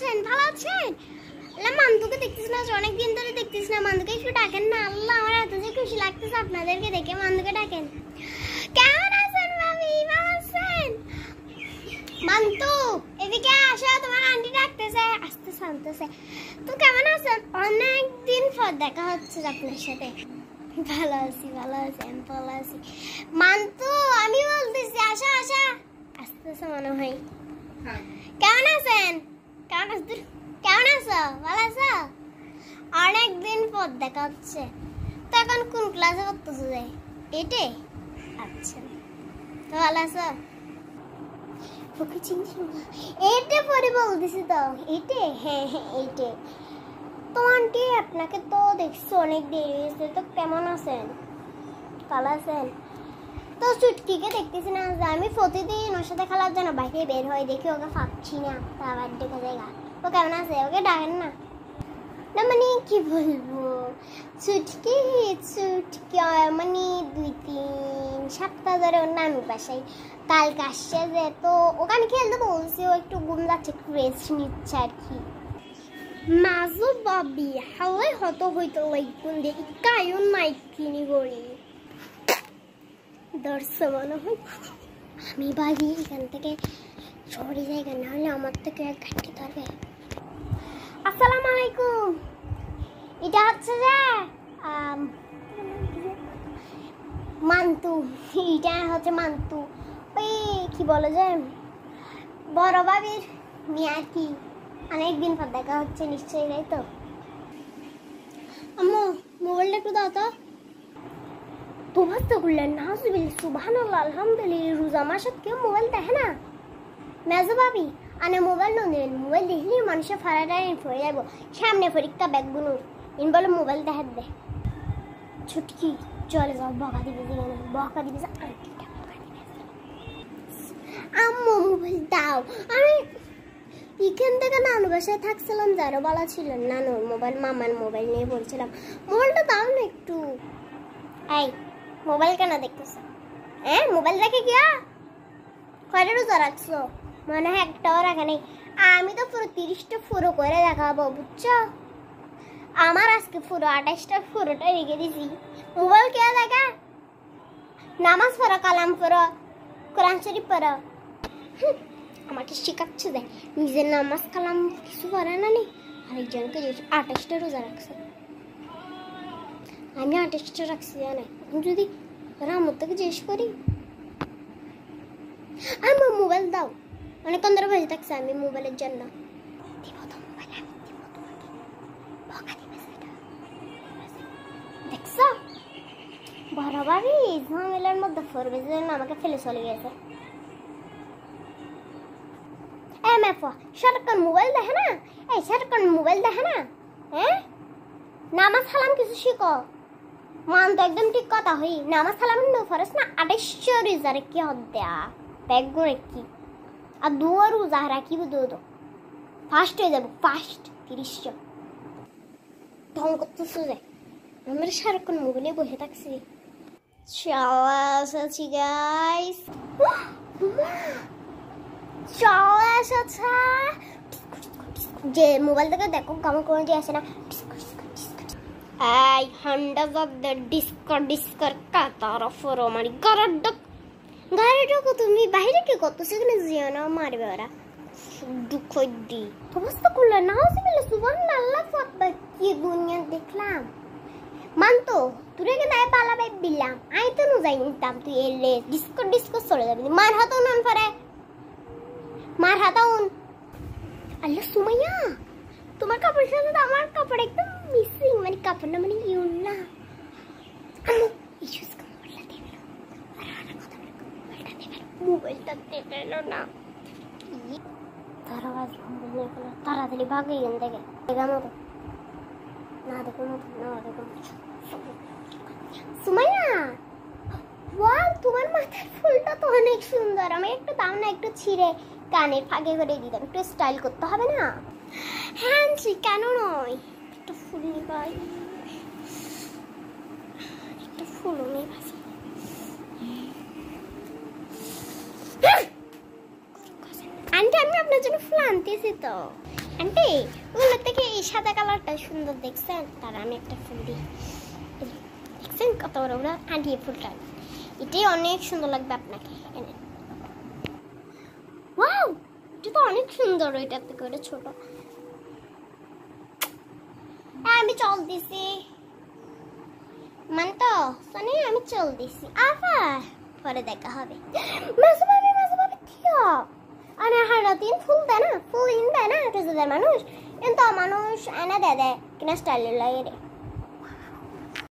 আছেন? ভালো আছেন? আল্লাহ মান্তুকে দেখতেছ না, অনেকদিন ধরে দেখতেছ না। মান্তুকে একটু ডাকেন না। আল্লাহ আমার এত যে খুশি লাগতেছে আপনাদেরকে দেখে। মান্তুকে ডাকেন। কেমন আছেন ভাবি? ভালো আছেন? মান্তু এদিকে আসো, তোমার আন্টি ডাকতেছে। আসতেছে আনতেছে। তো কেমন আছেন? অনেকদিন পর দেখা হচ্ছে আপনার সাথে। ভালো আছি, ভালো আছি, আমি ভালো আছি। মান্তু আমি বলতেছি আসো আসো। আসতেছে মনে হয়। কেমন আছেন? কেমন আছেন? কেমন আছো? ভালো আছো? অনেকদিন পর দেখা হচ্ছে। তো এখন কোন ক্লাসে পড়তেছো? যায় এটে? আচ্ছা, তো ভালো আছো? ওকে চিনছি না। এটে পরে বলতেছি তো। এটে? হ্যাঁ হ্যাঁ এটে। তো আন্টি আপনাকে তো দেখছো অনেক দেরি হয়েছে, তো কেমন আছেন? ভালো আছেন? তো চুটকিকে দেখতেছি না যে আমি প্রতিদিন ওর সাথে খেলার জন্য বাইরে বের হই, দেখি ওকে পাচ্ছি না। আবার দেখা জায়গা ও কেমন আছে? ওকে ডাকেন না। না মানে কি বলবো, চুটকি চুটকি মানে 2-3 সপ্তাহ ধরে ওর নানুর বাসায় কালকে আসছে যে, তো ওকে আমি খেলতে বলছি, ও একটু ঘুম যাচ্ছে, একটু রেস্ট নিচ্ছে আর কি। মাজু বাবি হাওয়াই হতো হইতো লাইকুন দেখি কায়ুন মাইকিনি গড়ি দর্শক মনে হয়। আমি ভাবি এখান থেকে সরে জায়গা না হলে আমার থেকে এক ঘাটতে ধরবে। আসসালামু আলাইকুম। এটা হচ্ছে যে মান্তু। এটা হচ্ছে মান্তু, ওই কি বলে যে বড় ভাবির মেয়ে আর কি। অনেকদিন পর দেখা হচ্ছে নিশ্চয়ই, তাই তো? আম্মু মোবাইলটা একটু দাও তো। তোমার তো করলেন না সুবহানাল্লাহ আলহামদুলিল্লাহ, রোজা মাসে কেউ মোবাইল দেখে না। মেজো ভাবি আনে মোবাইল নেন, মোবাইল দেখলে মানুষের ফারাটাই পড়ে যাবো। সামনে পরীক্ষা ব্যাগগুলো ইন বলে মোবাইল দেখা দে। ছুটকি চলে যাও, বকা দিবে যে বকা দিবে। আম্মু মোবাইল দাও। আমি এখান থেকে নানু বাসায় থাকছিলাম, যারও বলা ছিল নানুর মোবাইল মামার মোবাইল নিয়ে বলছিলাম মোবাইলটা দাও না একটু। এই মোবাইল কেন দেখতেছ? হ্যাঁ মোবাইল রেখে গিয়া কয়টা রোজা রাখছো? মনে হয় একটাও রাখা নেই। আমি তো পুরো 30টা পুরো করে দেখাবো, বুঝছো? আমার আজকে পুরো 28টা পুরোটা রেখে দিছি। মোবাইল কে দেখা? নামাজ পড়ো, কালাম পড়ো, কোরআন শরীফ পড়ো। আমাকে শেখাচ্ছে যে নিজের নামাজ কালাম কিছু পড়ে না নি, আরেকজনকে 28টা রোজা রাখছে। আমি 28টা রাখছি জানে। যদি আমার থেকে জিজ্ঞেস করি আমার মোবাইল দাও, অনেকক্ষণ ধরে বসে থাকছে আমি মোবাইলের জন্য। দেখছো বড় ভাবি ঝামেলার মধ্যে পড়বে, জন্য আমাকে ফেলে চলে গেছে। সারাক্ষণ মোবাইল দেখে না, এই সারাক্ষণ মোবাইল দেখে না। হ্যাঁ নামাজ সালাম কিছু শিখো। মান তো একদম ঠিক কথা হই, নামাজ সালাম ফরস না 28 রোজা কি হদ দেয়া ব্যাগ কি আর দুয়া রোজা রাখিব দো ফাস্ট হয়ে যাবো, ফাস্ট 30 ঢং করতেছে যে আমরা সারাক্ষণ মোবাইলে বসে থাকছি। আছি গাইস, চলে এসেছে যে মোবাইল থেকে দেখো কেমন করে দিয়ে আসে না। এই হান্ডা জাদা ডিস্কর কাতার ফরো মারি গাড়িটাকে তুমি বাইরে কি করতো? সেখানে যেও না, মারবে ওরা। দুঃখ দি অবস্থা করলো না। সুবহানাল্লাহ আকবার, কি দুনিয়া দেখলাম। মানতো তুই কে নাই পালাবে দিলাম, আই তো নু যাই নিতাম। তুই এলে ডিস্কো চলে যাবি। মার হাত উনান পরে, মার হাত উন। আল্লাহ সুমাইয়া তোমার কাপড়ের সাথে তো আমার কাপড় একদম মিসিং, মানে কাপড় না মানে ইউন না। মোবাইলটা দেবে না। তাড়াতাড়ি ভাগে এখান থেকে। দেখা মতো না, দেখো মতো না, দেখো সুমাইয়া। ওয়াও তোমার মাথার ফুলটা তো অনেক সুন্দর। আমি একটু দাও না, একটু ছিঁড়ে কানের ফাঁকে করে দিতাম। একটু স্টাইল করতে হবে না? হ্যাঁ কেন নয়, একটু ফুল নিবাই, একটু ফুল নেই। আন্টি আমি আপনার জন্য ফুল আনতেছি তো। আন্টি ওগুলো থেকে এই সাদা কালারটা সুন্দর দেখছেন, তার আমি একটা ফুল দিই, দেখছেন কত বড় বড় আন্টি এই ফুলটা, এটাই অনেক সুন্দর লাগবে আপনাকে। ওয়াও, এটা তো অনেক সুন্দর, ওইটার থেকে ওটা ছোট। আমি চল দিছি মান তো সোনি, আমি চল দিছি, আবার পরে দেখা হবে। মাসু ভাবি থিও আরে হারা দিন ফুল দেয় না, ফুল ইন দেয় না, এটা মানুষ কিন্তু মানুষ আনা দেয় কিনা স্টাইল লাগে রে।